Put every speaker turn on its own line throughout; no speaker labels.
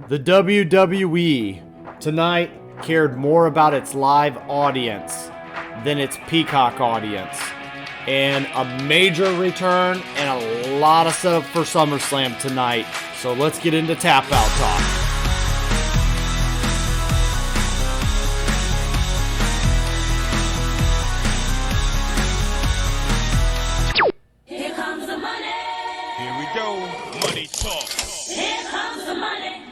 The WWE tonight cared more about its live audience than its Peacock audience. And a major return and a lot of setup for Summerslam tonight. So let's get into Tap Out Talk.
Here comes the money.
Here we go. Money talk.
Here comes the money.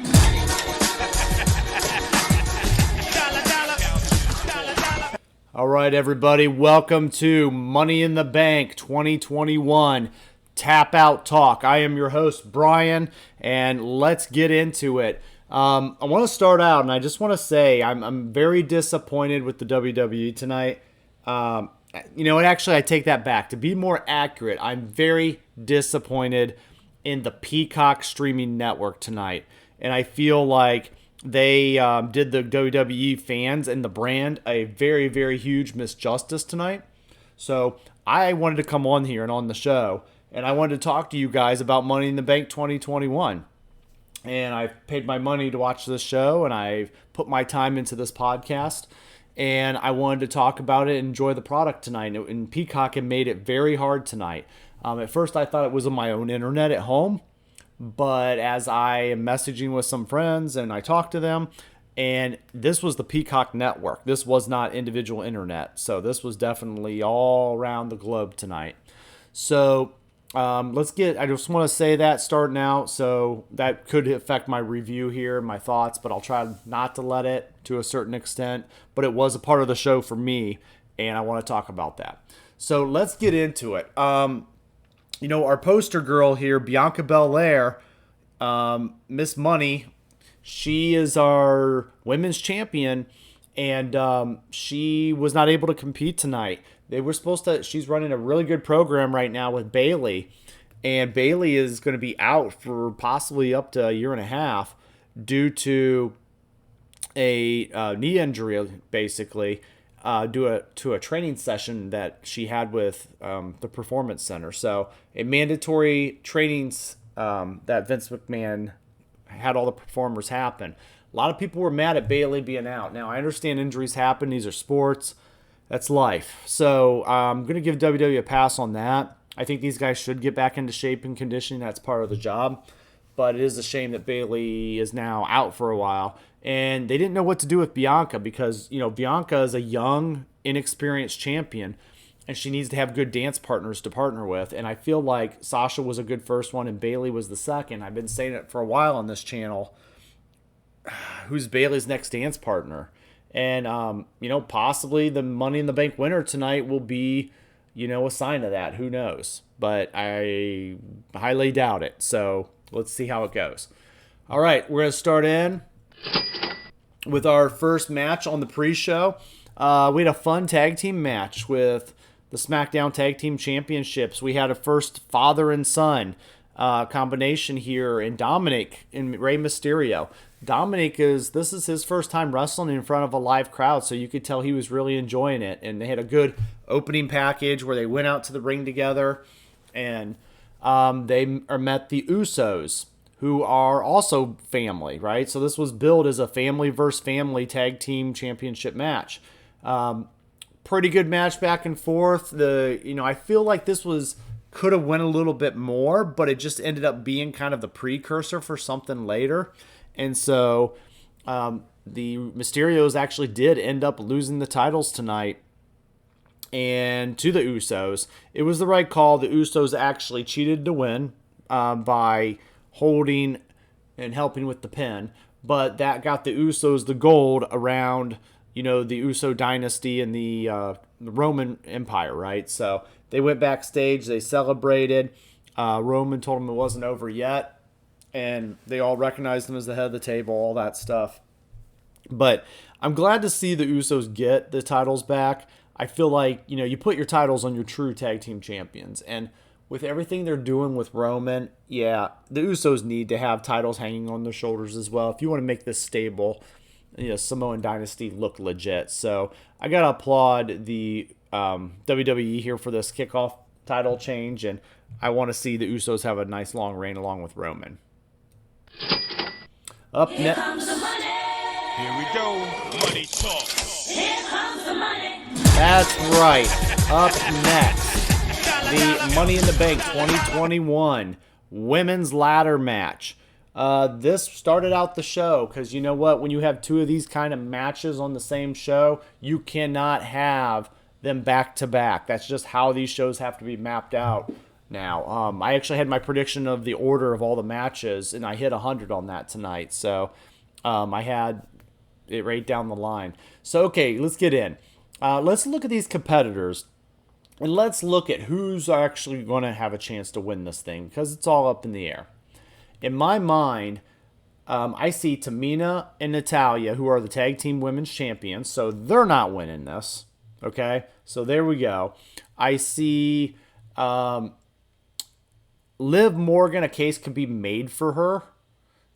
All right, everybody, welcome to Money in the Bank 2021 Tap Out Talk. I am your host, Bryan, and let's get into it. I want to start out, and I just want to say I'm very disappointed with the WWE tonight. Actually, I take that back. To be more accurate, I'm very disappointed in the Peacock streaming network tonight, and I feel like they did the WWE fans and the brand a very, very huge misjustice tonight. So I wanted to come on here and on the show, and I wanted to talk to you guys about Money in the Bank 2021. And I've paid my money to watch this show, and I've put my time into this podcast, and I wanted to talk about it and enjoy the product tonight. And Peacock had made it very hard tonight. At first, I thought it was on my own internet at home. But as I am messaging with some friends and I talk to them, and this was the Peacock network. This was not individual internet. So this was definitely all around the globe tonight. So I just want to say that starting out. So that could affect my review here, my thoughts, but I'll try not to let it to a certain extent. But it was a part of the show for me, and I want to talk about that. So let's get into it. Our poster girl here, Bianca Belair, Miss Money, she is our women's champion, and she was not able to compete tonight. She's running a really good program right now with Bayley, and Bayley is going to be out for possibly up to a year and a half due to a knee injury, basically. Due to a training session that she had with the Performance Center. So a mandatory trainings that Vince McMahon had all the performers happen. A lot of people were mad at Bayley being out. Now, I understand injuries happen. These are sports. That's life. So I'm going to give WWE a pass on that. I think these guys should get back into shape and conditioning. That's part of the job. But it is a shame that Bayley is now out for a while. And they didn't know what to do with Bianca because, Bianca is a young, inexperienced champion, and she needs to have good dance partners to partner with. And I feel like Sasha was a good first one and Bayley was the second. I've been saying it for a while on this channel. Who's Bayley's next dance partner? And, possibly the Money in the Bank winner tonight will be, a sign of that. Who knows? But I highly doubt it. So let's see how it goes. All right, we're going to start in with our first match on the pre-show. We had a fun tag team match with the SmackDown Tag Team Championships. We had a first father and son combination here in Dominic and Rey Mysterio. Dominic this is his first time wrestling in front of a live crowd, so you could tell he was really enjoying it. And they had a good opening package where they went out to the ring together, and they met the Usos, who are also family, right? So this was billed as a family versus family tag team championship match. Pretty good match back and forth. I feel like this could have went a little bit more, but it just ended up being kind of the precursor for something later. And so the Mysterios actually did end up losing the titles tonight and to the Usos. It was the right call. The Usos actually cheated to win by holding and helping with the pin, but that got the Usos the gold around, the Uso dynasty and the Roman Empire, right? So they went backstage, they celebrated. Roman told them it wasn't over yet, and they all recognized him as the head of the table, all that stuff. But I'm glad to see the Usos get the titles back. I feel like, you put your titles on your true tag team champions, and with everything they're doing with Roman, yeah, the Usos need to have titles hanging on their shoulders as well if you want to make this stable, Samoan dynasty look legit. So I got to applaud the WWE here for this kickoff title change, and I want to see the Usos have a nice long reign along with Roman. Up
Here
next.
comes the money.
Here we go. Money talk.
Here comes the money.
That's right. Up next, the Money in the Bank 2021 Women's Ladder Match. This started out the show because you know what? When you have two of these kind of matches on the same show, you cannot have them back to back. That's just how these shows have to be mapped out now. I actually had my prediction of the order of all the matches, and I hit 100 on that tonight. So I had it right down the line. So, okay, let's get in. Let's look at these competitors, and let's look at who's actually going to have a chance to win this thing because it's all up in the air. In my mind, I see Tamina and Natalya, who are the tag team women's champions, so they're not winning this. Okay, so there we go. I see Liv Morgan, a case could be made for her.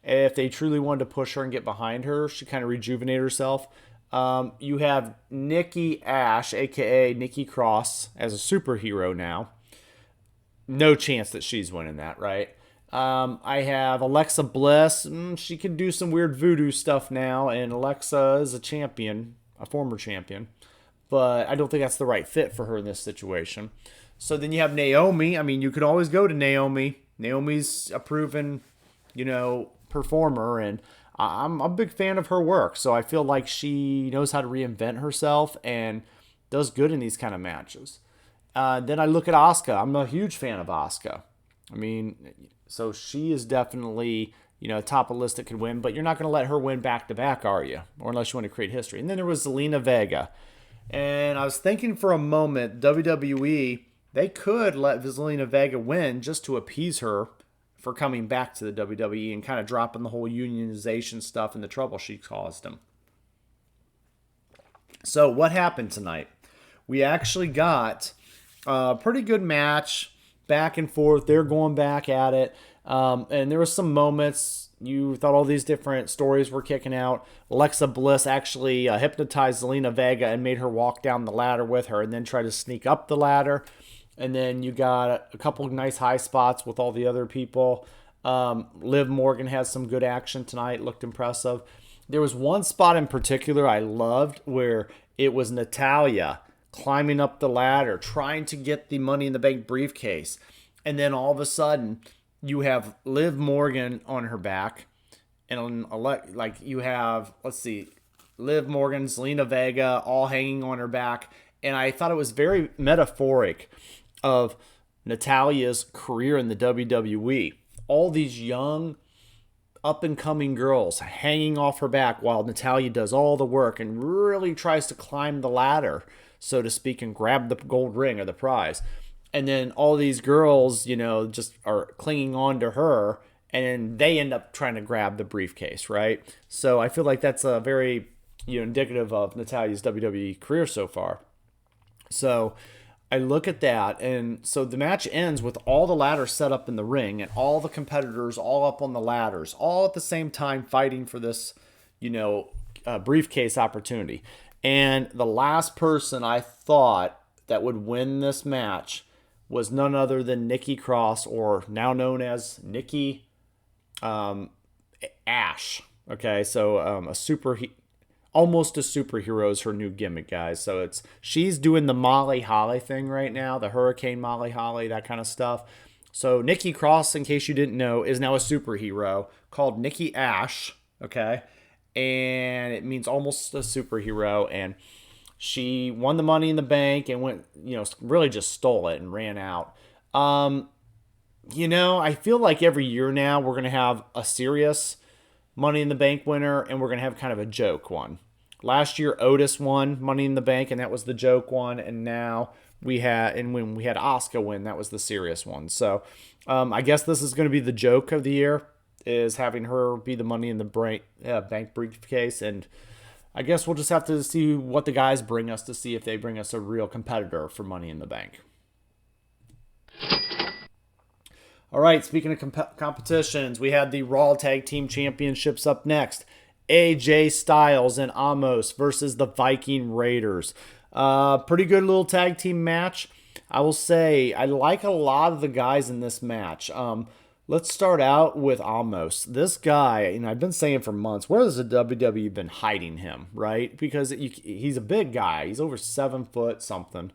If they truly wanted to push her and get behind her, she kind of rejuvenate herself. You have Nikki Ash, a.k.a. Nikki Cross, as a superhero now. No chance that she's winning that, right? I have Alexa Bliss. She can do some weird voodoo stuff now, and Alexa is a champion, a former champion. But I don't think that's the right fit for her in this situation. So then you have Naomi. I mean, you could always go to Naomi. Naomi's a proven, performer, and I'm a big fan of her work. So I feel like she knows how to reinvent herself and does good in these kind of matches. Then I look at Asuka. I'm a huge fan of Asuka. I mean, so she is definitely, top of the list that could win, but you're not going to let her win back-to-back, are you? Or unless you want to create history. And then there was Zelina Vega. And I was thinking for a moment, WWE, they could let Zelina Vega win just to appease her for coming back to the WWE and kind of dropping the whole unionization stuff and the trouble she caused them. So what happened tonight? We actually got a pretty good match, back and forth. They're going back at it. And there were some moments you thought all these different stories were kicking out. Alexa Bliss actually hypnotized Zelina Vega and made her walk down the ladder with her and then try to sneak up the ladder. And then you got a couple of nice high spots with all the other people. Liv Morgan has some good action tonight. Looked impressive. There was one spot in particular I loved where it was Natalya climbing up the ladder, trying to get the Money in the Bank briefcase. And then all of a sudden, you have Liv Morgan on her back. And you have, Liv Morgan, Zelina Vega, all hanging on her back. And I thought it was very metaphoric of Natalya's career in the WWE. All these young, up-and-coming girls hanging off her back while Natalya does all the work and really tries to climb the ladder, so to speak, and grab the gold ring or the prize. And then all these girls, just are clinging on to her, and they end up trying to grab the briefcase, right? So I feel like that's a very, indicative of Natalya's WWE career so far. So I look at that, and so the match ends with all the ladders set up in the ring and all the competitors all up on the ladders, all at the same time fighting for this, briefcase opportunity. And the last person I thought that would win this match was none other than Nikki Cross, or now known as Nikki Ash. Okay, so almost a superhero is her new gimmick, guys. So she's doing the Molly Holly thing right now, the Hurricane Molly Holly, that kind of stuff. So Nikki Cross, in case you didn't know, is now a superhero called Nikki Ash, okay? And it means almost a superhero, and she won the Money in the Bank and went, really just stole it and ran out. I feel like every year now we're going to have a serious Money in the Bank winner, and we're going to have kind of a joke one. Last year, Otis won Money in the Bank, and that was the joke one. And now when we had Asuka win, that was the serious one. So I guess this is going to be the joke of the year, is having her be the Money in the Bank briefcase. And I guess we'll just have to see what the guys bring us to see if they bring us a real competitor for Money in the Bank. All right, speaking of competitions, we had the Raw Tag Team Championships up next. AJ Styles and Amos versus the Viking Raiders. Pretty good little tag team match. I will say I like a lot of the guys in this match. Let's start out with Amos. This guy, I've been saying for months, where has the WWE been hiding him, right? Because he's a big guy. He's over 7 foot something.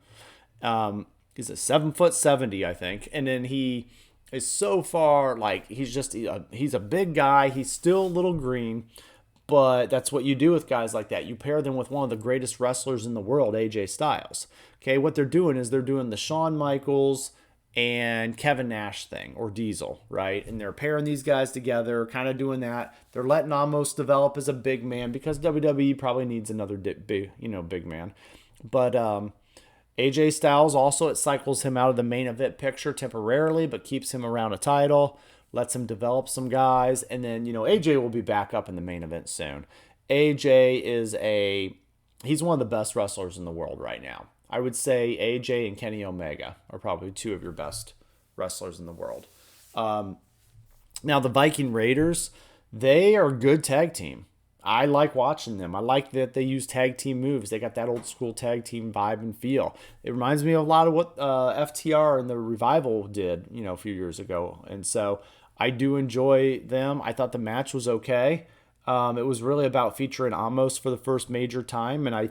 He's a 7 foot 70, I think. And then he is so far, like, he's a big guy. He's still a little green, but that's what you do with guys like that. You pair them with one of the greatest wrestlers in the world, AJ Styles. Okay, what they're doing is they're doing the Shawn Michaels and Kevin Nash thing, or Diesel, right? And they're pairing these guys together, kind of doing that. They're letting Amos develop as a big man because WWE probably needs another big man. But AJ Styles also, it cycles him out of the main event picture temporarily, but keeps him around a title, lets him develop some guys, and then AJ will be back up in the main event soon. AJ he's one of the best wrestlers in the world right now. I would say AJ and Kenny Omega are probably two of your best wrestlers in the world. Now, the Viking Raiders, they are a good tag team. I like watching them. I like that they use tag team moves. They got that old school tag team vibe and feel. It reminds me of a lot of what FTR and the Revival did, a few years ago. And so I do enjoy them. I thought the match was okay. It was really about featuring Amos for the first major time, and I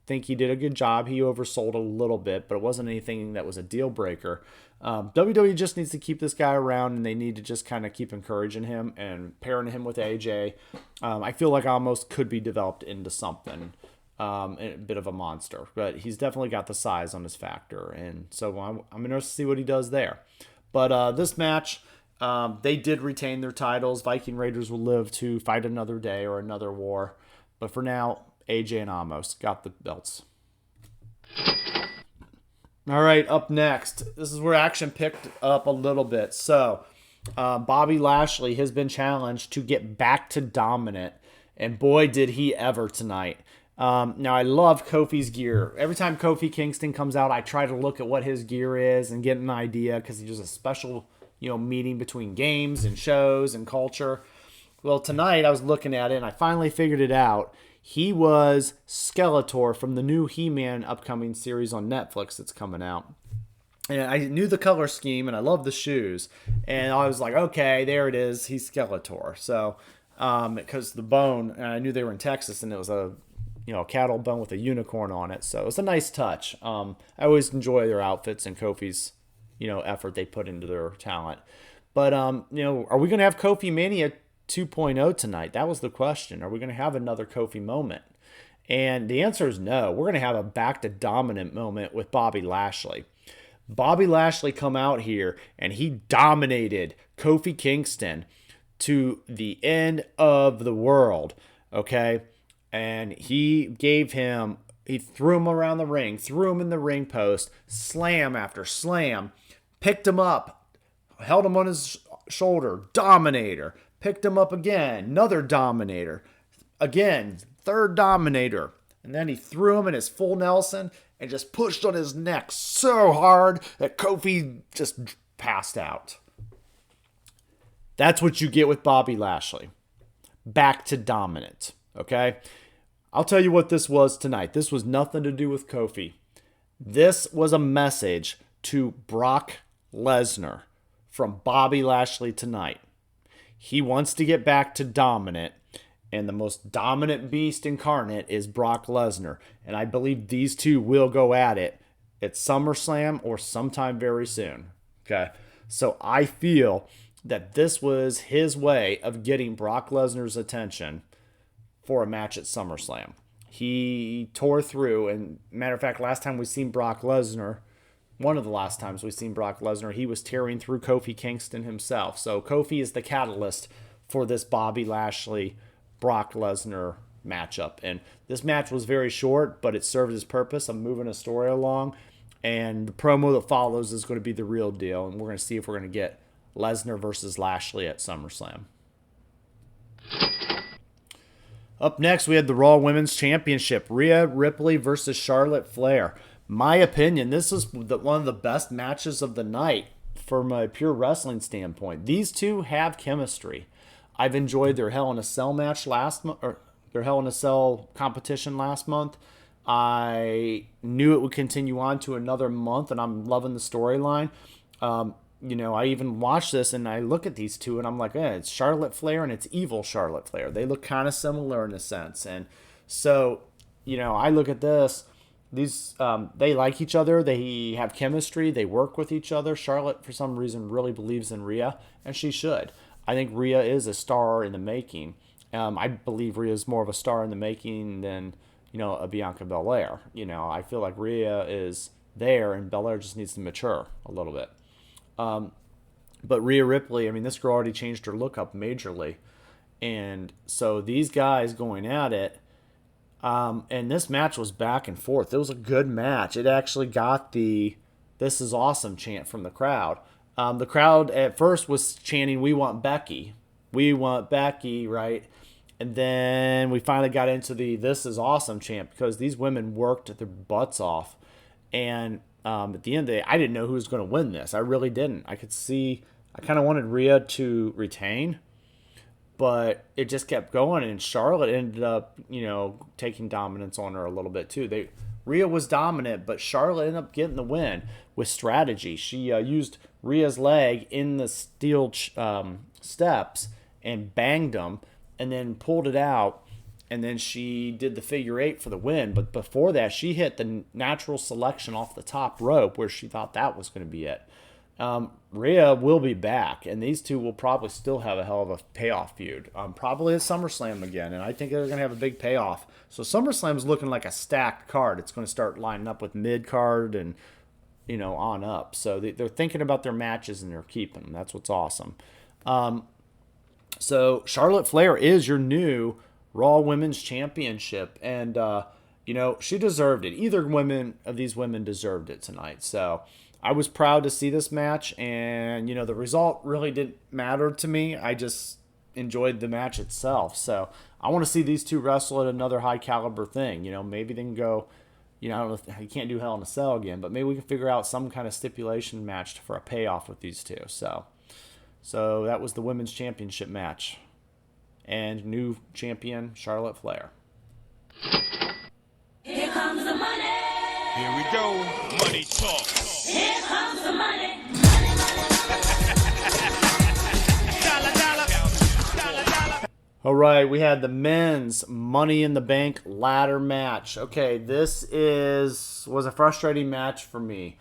think he did a good job. He oversold a little bit, but it wasn't anything that was a deal breaker. WWE just needs to keep this guy around, and they need to just kind of keep encouraging him and pairing him with AJ. I feel like Amos could be developed into something, a bit of a monster, but he's definitely got the size on his factor, and so I'm interested to see what he does there. But this match, they did retain their titles. Viking Raiders will live to fight another day or another war, but for now, AJ and Amos got the belts. All right, up next. This is where action picked up a little bit. So, Bobby Lashley has been challenged to get back to dominant, and boy, did he ever tonight. Now, I love Kofi's gear. Every time Kofi Kingston comes out, I try to look at what his gear is and get an idea because he does a special, meeting between games and shows and culture. Well, tonight I was looking at it, and I finally figured it out. He was Skeletor from the new He-Man upcoming series on Netflix that's coming out. And I knew the color scheme, and I love the shoes. And I was like, okay, there it is. He's Skeletor. So, because the bone, and I knew they were in Texas, and it was a cattle bone with a unicorn on it. So it was a nice touch. I always enjoy their outfits and Kofi's, effort they put into their talent. But, are we going to have Kofi Mania 2.0 tonight? That was the question. Are we going to have another Kofi moment? And the answer is no. We're going to have a back to dominant moment with Bobby Lashley. Bobby Lashley come out here and he dominated Kofi Kingston to the end of the world. Okay. And he threw him around the ring, threw him in the ring post, slam after slam, picked him up, held him on his shoulder, dominator. Picked him up again, another dominator. Again, third dominator. And then he threw him in his full Nelson and just pushed on his neck so hard that Kofi just passed out. That's what you get with Bobby Lashley. Back to dominant, okay? I'll tell you what this was tonight. This was nothing to do with Kofi. This was a message to Brock Lesnar from Bobby Lashley tonight. He wants to get back to dominant, and the most dominant beast incarnate is Brock Lesnar. And I believe these two will go at it at SummerSlam or sometime very soon. Okay? So I feel that this was his way of getting Brock Lesnar's attention for a match at SummerSlam. He tore through, and matter of fact, last time we seen Brock Lesnar, one of the last times we've seen Brock Lesnar, he was tearing through Kofi Kingston himself. So Kofi is the catalyst for this Bobby Lashley, Brock Lesnar matchup. And this match was very short, but it served its purpose of moving a story along. And the promo that follows is going to be the real deal. And we're going to see if we're going to get Lesnar versus Lashley at SummerSlam. Up next, we had the Raw Women's Championship. Rhea Ripley versus Charlotte Flair. My opinion, this is one of the best matches of the night from a pure wrestling standpoint. These two have chemistry. I've enjoyed their Hell in a Cell match their Hell in a Cell competition last month. I knew it would continue on to another month, and I'm loving the storyline. I even watch this and I look at these two and I'm like, it's Charlotte Flair and it's evil Charlotte Flair. They look kind of similar in a sense. And so, I look at this. These they like each other. They have chemistry. They work with each other. Charlotte, for some reason, really believes in Rhea, and she should. I think Rhea is a star in the making. I believe Rhea is more of a star in the making than a Bianca Belair. I feel like Rhea is there, and Belair just needs to mature a little bit. But Rhea Ripley, I mean, this girl already changed her look up majorly. And so these guys going at it, and this match was back and forth. It was a good match. It actually got the "This is awesome" chant from the crowd. The crowd at first was chanting, "We want Becky. We want Becky," right? And then we finally got into the "This is awesome" chant because these women worked their butts off. And at the end of the day, I didn't know who was going to win this. I really didn't. I kind of wanted Rhea to retain, but it just kept going, and Charlotte ended up, taking dominance on her a little bit too. Rhea was dominant, but Charlotte ended up getting the win with strategy. She used Rhea's leg in the steel steps and banged them, and then pulled it out. And then she did the figure eight for the win. But before that, she hit the natural selection off the top rope where she thought that was going to be it. Rhea will be back, and these two will probably still have a hell of a payoff feud. Probably at SummerSlam again, and I think they're going to have a big payoff. So SummerSlam's looking like a stacked card. It's going to start lining up with mid-card and, on up. So they're thinking about their matches, and they're keeping them. That's what's awesome. So Charlotte Flair is your new Raw Women's Championship, and she deserved it. Either of these women deserved it tonight. So I was proud to see this match, and the result really didn't matter to me. I just enjoyed the match itself. So I want to see these two wrestle at another high caliber thing. Maybe they can go. I don't know if you can't do Hell in a Cell again, but maybe we can figure out some kind of stipulation match for a payoff with these two. So that was the Women's Championship match. And new champion, Charlotte Flair.
Here comes the money.
Here we go. Money talk.
Here comes the money.
Dollar, dollar. Dollar, dollar.
All right, we had the men's Money in the Bank ladder match. Okay, this was a frustrating match for me.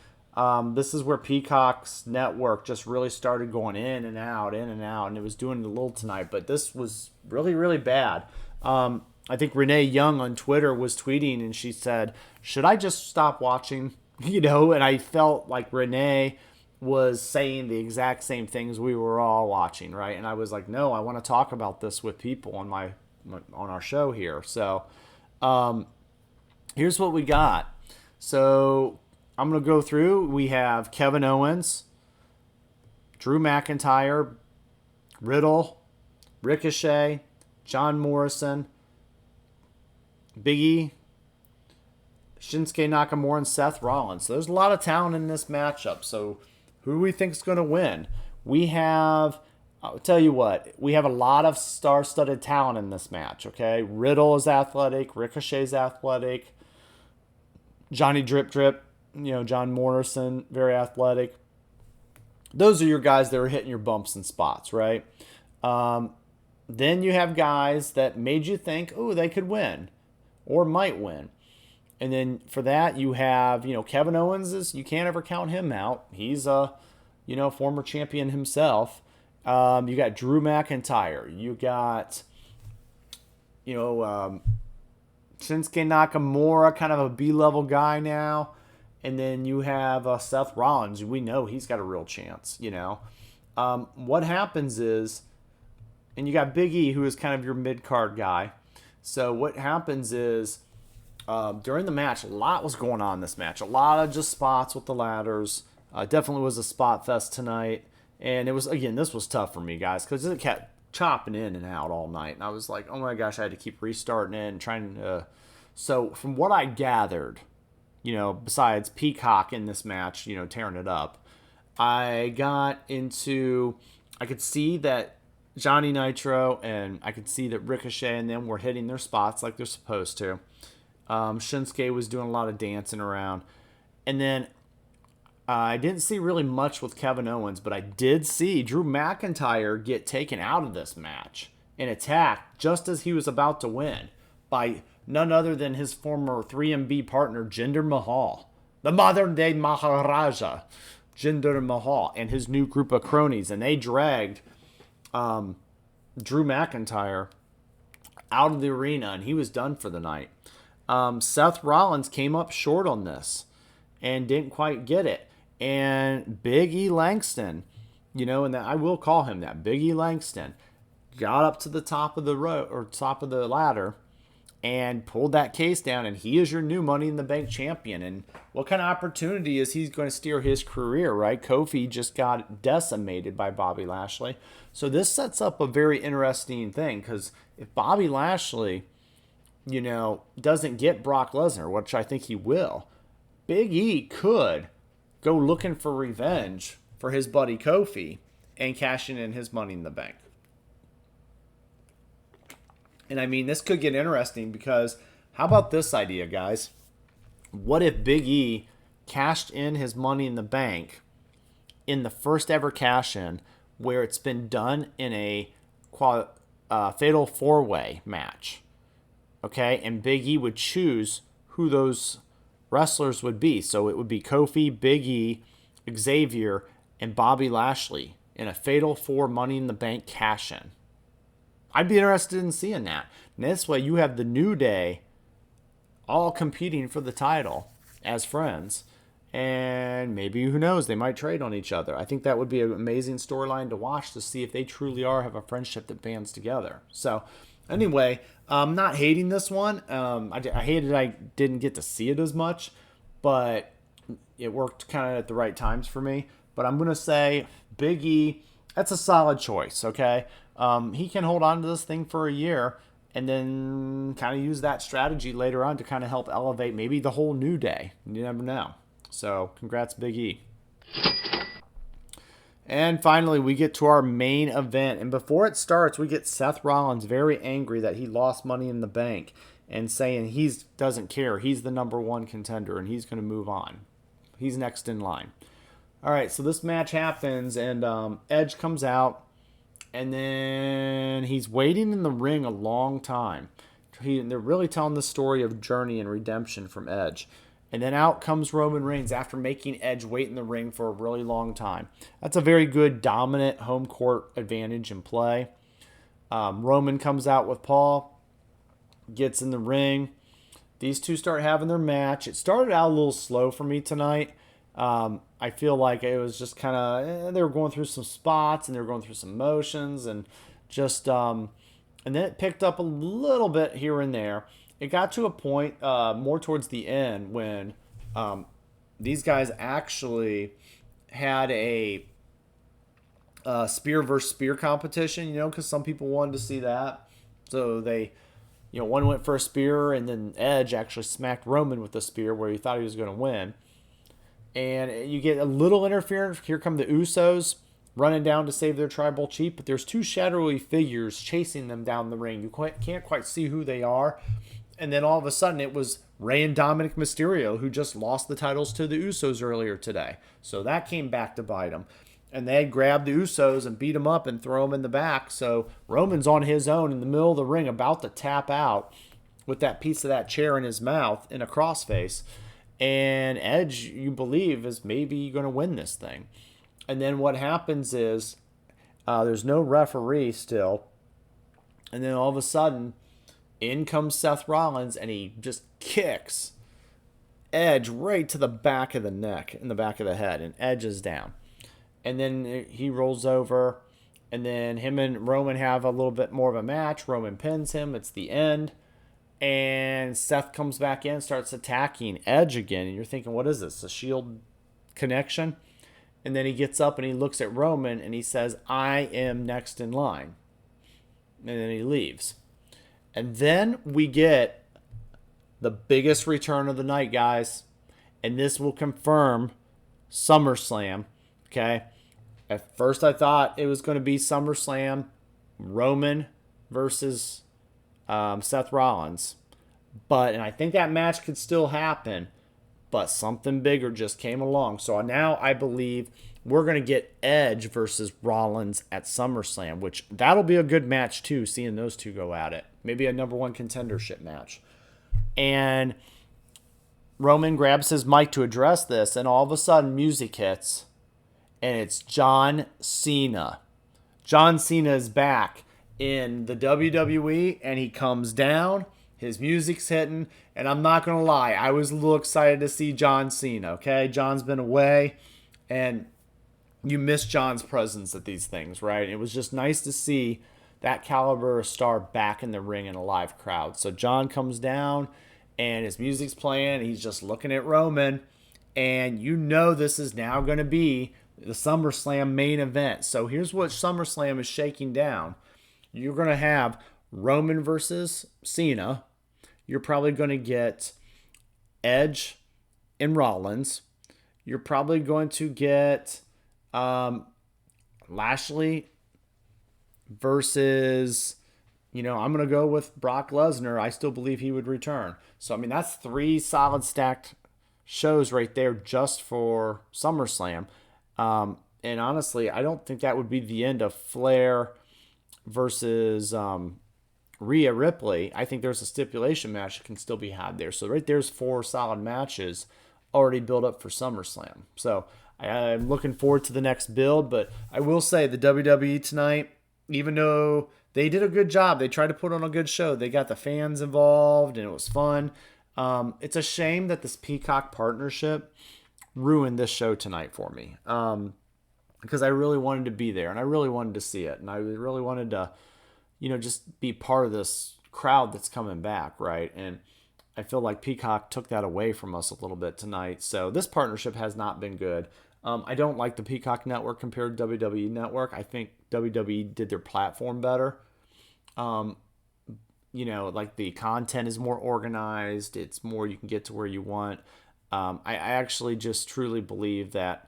This is where Peacock's network just really started going in and out, and it was doing a little tonight, but this was really, really bad. I think Renee Young on Twitter was tweeting, and she said, should I just stop watching? And I felt like Renee was saying the exact same things we were all watching, right? And I was like, no, I want to talk about this with people on our show here. So here's what we got. So I'm going to go through. We have Kevin Owens, Drew McIntyre, Riddle, Ricochet, John Morrison, Big E, Shinsuke Nakamura, and Seth Rollins. So there's a lot of talent in this matchup. So who do we think is going to win? I'll tell you what, we have a lot of star-studded talent in this match, okay? Riddle is athletic, Ricochet's athletic, Johnny Drip Drip, John Morrison, very athletic. Those are your guys that are hitting your bumps and spots, right? Then you have guys that made you think, oh, they could win or might win. And then for that, you have, Kevin Owens you can't ever count him out. He's a, former champion himself. You got Drew McIntyre. You got, Shinsuke Nakamura, kind of a B-level guy now. And then you have Seth Rollins. We know he's got a real chance, What happens is, and you got Big E, who is kind of your mid-card guy. So what happens is, during the match, a lot was going on in this match. A lot of just spots with the ladders. Definitely was a spot fest tonight. And it was, again, this was tough for me, guys, because it kept chopping in and out all night. And I was like, oh my gosh, I had to keep restarting it and trying to... So from what I gathered, besides Peacock in this match, tearing it up, I could see that Johnny Nitro and I could see that Ricochet and them were hitting their spots like they're supposed to. Shinsuke was doing a lot of dancing around. And then I didn't see really much with Kevin Owens, but I did see Drew McIntyre get taken out of this match and attacked just as he was about to win by none other than his former 3MB partner, Jinder Mahal, the modern day Maharaja, Jinder Mahal, and his new group of cronies. And they dragged Drew McIntyre out of the arena, and he was done for the night. Seth Rollins came up short on this and didn't quite get it. And Big E Langston, and I will call him that, Big E Langston, got up to the top of the top of the ladder and pulled that case down, and he is your new Money in the Bank champion. And what kind of opportunity is he going to steer his career, right? Kofi just got decimated by Bobby Lashley. So this sets up a very interesting thing, because if Bobby Lashley, doesn't get Brock Lesnar, which I think he will, Big E could go looking for revenge for his buddy Kofi and cashing in his Money in the Bank. And I mean, this could get interesting, because how about this idea, guys? What if Big E cashed in his Money in the Bank in the first ever cash in, where it's been done in a fatal 4-way match? Okay, and Big E would choose who those wrestlers would be. So it would be Kofi, Big E, Xavier, and Bobby Lashley in a fatal 4 Money in the Bank cash in. I'd be interested in seeing that. And this way you have the New Day all competing for the title as friends. And maybe, who knows, they might trade on each other. I think that would be an amazing storyline to watch, to see if they truly have a friendship that bands together. So anyway, I'm not hating this one. I hated I didn't get to see it as much, but it worked kind of at the right times for me. But I'm going to say Big E, that's a solid choice, okay? He can hold on to this thing for a year and then kind of use that strategy later on to kind of help elevate maybe the whole New Day. You never know. So congrats, Big E. And finally, we get to our main event. And before it starts, we get Seth Rollins very angry that he lost Money in the Bank and saying he doesn't care. He's the number one contender and he's going to move on. He's next in line. All right, so this match happens, and Edge comes out, and then he's waiting in the ring a long time. They're really telling the story of journey and redemption from Edge. And then out comes Roman Reigns after making Edge wait in the ring for a really long time. That's a very good dominant home court advantage in play. Roman comes out with Paul, gets in the ring. These two start having their match. It started out a little slow for me tonight. I feel like it was just kind of, they were going through some spots and they were going through some motions and just, and then it picked up a little bit here and there. It got to a point more towards the end when these guys actually had a spear versus spear competition, because some people wanted to see that. So they, one went for a spear, and then Edge actually smacked Roman with the spear where he thought he was going to win. And you get a little interference. Here come the Usos running down to save their tribal chief, but there's two shadowy figures chasing them down the ring. You can't quite see who they are. And then all of a sudden it was Rey and Dominic Mysterio, who just lost the titles to the Usos earlier today. So that came back to bite them. And they grabbed the Usos and beat them up and throw them in the back. So Roman's on his own in the middle of the ring, about to tap out with that piece of that chair in his mouth in a crossface. And Edge, you believe, is maybe going to win this thing. And then what happens is there's no referee still. And then all of a sudden, in comes Seth Rollins, and he just kicks Edge right to the back of the neck, in the back of the head, and Edge is down. And then he rolls over, and then him and Roman have a little bit more of a match. Roman pins him. It's the end. And Seth comes back in, starts attacking Edge again. And you're thinking, what is this, a Shield connection? And then he gets up and he looks at Roman and he says, I am next in line. And then he leaves. And then we get the biggest return of the night, guys. And this will confirm SummerSlam. Okay? At first I thought it was going to be SummerSlam, Roman versus Seth Rollins. And I think that match could still happen. but something bigger just came along. So now I believe we're going to get Edge versus Rollins at SummerSlam, which that'll be a good match too, seeing those two go at it. Maybe a number one contendership match. And Roman grabs his mic to address this, and all of a sudden music hits, and it's John Cena. John Cena is back in the WWE, and he comes down. His music's hitting, and I'm not going to lie, I was a little excited to see John Cena, okay? John's been away, and you miss John's presence at these things, right? It was just nice to see that caliber of star back in the ring in a live crowd. So John comes down, and his music's playing. He's just looking at Roman, and you know this is now going to be the SummerSlam main event. So here's what SummerSlam is shaking down. You're going to have Roman versus Cena. You're probably going to get Edge and Rollins. You're probably going to get Lashley versus, I'm going to go with Brock Lesnar. I still believe he would return. So, that's 3 solid stacked shows right there just for SummerSlam. And honestly, I don't think that would be the end of Flair versus Rhea Ripley. I think there's a stipulation match that can still be had there. So right there's 4 solid matches already built up for SummerSlam. So I'm looking forward to the next build, but I will say the WWE tonight, even though they did a good job, they tried to put on a good show. They got the fans involved, and it was fun. It's a shame that this Peacock partnership ruined this show tonight for me, because I really wanted to be there, and I really wanted to see it, and I really wanted to, just be part of this crowd that's coming back, right? And I feel like Peacock took that away from us a little bit tonight. So this partnership has not been good. I don't like the Peacock network compared to WWE network. I think WWE did their platform better. Like the content is more organized. It's more, you can get to where you want. I actually just truly believe that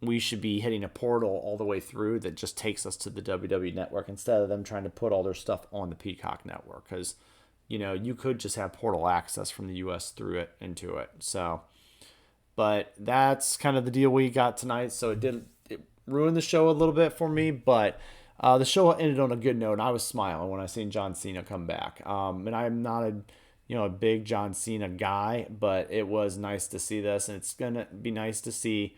we should be hitting a portal all the way through that just takes us to the WWE network instead of them trying to put all their stuff on the Peacock network. Because, you could just have portal access from the US through it into it. So, but that's kind of the deal we got tonight. So it ruined the show a little bit for me, but the show ended on a good note. And I was smiling when I seen John Cena come back. And I'm not a big John Cena guy, but it was nice to see this, and it's gonna be nice to see,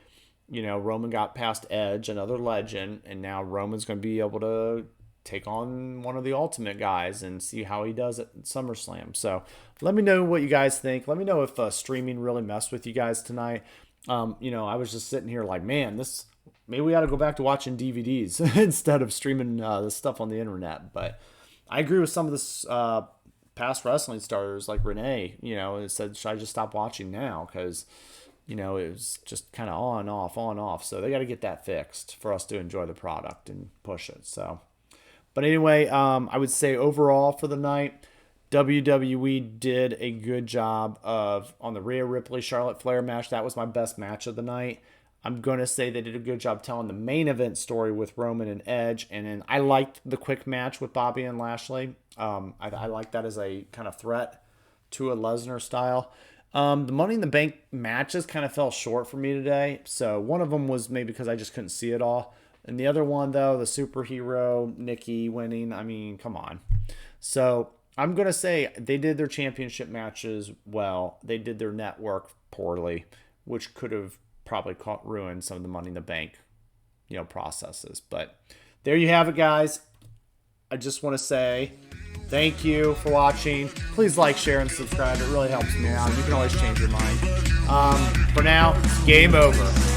Roman got past Edge, another legend, and now Roman's gonna be able to take on one of the Ultimate guys and see how he does at SummerSlam. So let me know what you guys think. Let me know if streaming really messed with you guys tonight. I was just sitting here like, man, maybe we ought to go back to watching DVDs instead of streaming this stuff on the internet. But I agree with some of this past wrestling stars like Renee, it said, should I just stop watching now? Because, it was just kind of on, off. So they got to get that fixed for us to enjoy the product and push it. So, but anyway, I would say overall for the night, WWE did a good job on the Rhea Ripley Charlotte Flair match. That was my best match of the night. I'm going to say they did a good job telling the main event story with Roman and Edge. And then I liked the quick match with Bobby and Lashley. I like that as a kind of threat to a Lesnar style. The Money in the Bank matches kind of fell short for me today. So one of them was maybe because I just couldn't see it all. And the other one, though, the superhero, Nikki winning, come on. So I'm going to say they did their championship matches well. They did their network poorly, which could have probably ruined some of the Money in the Bank, processes. But there you have it, guys. I just want to say thank you for watching. Please like, share, and subscribe. It really helps me out. You can always change your mind. For now, game over.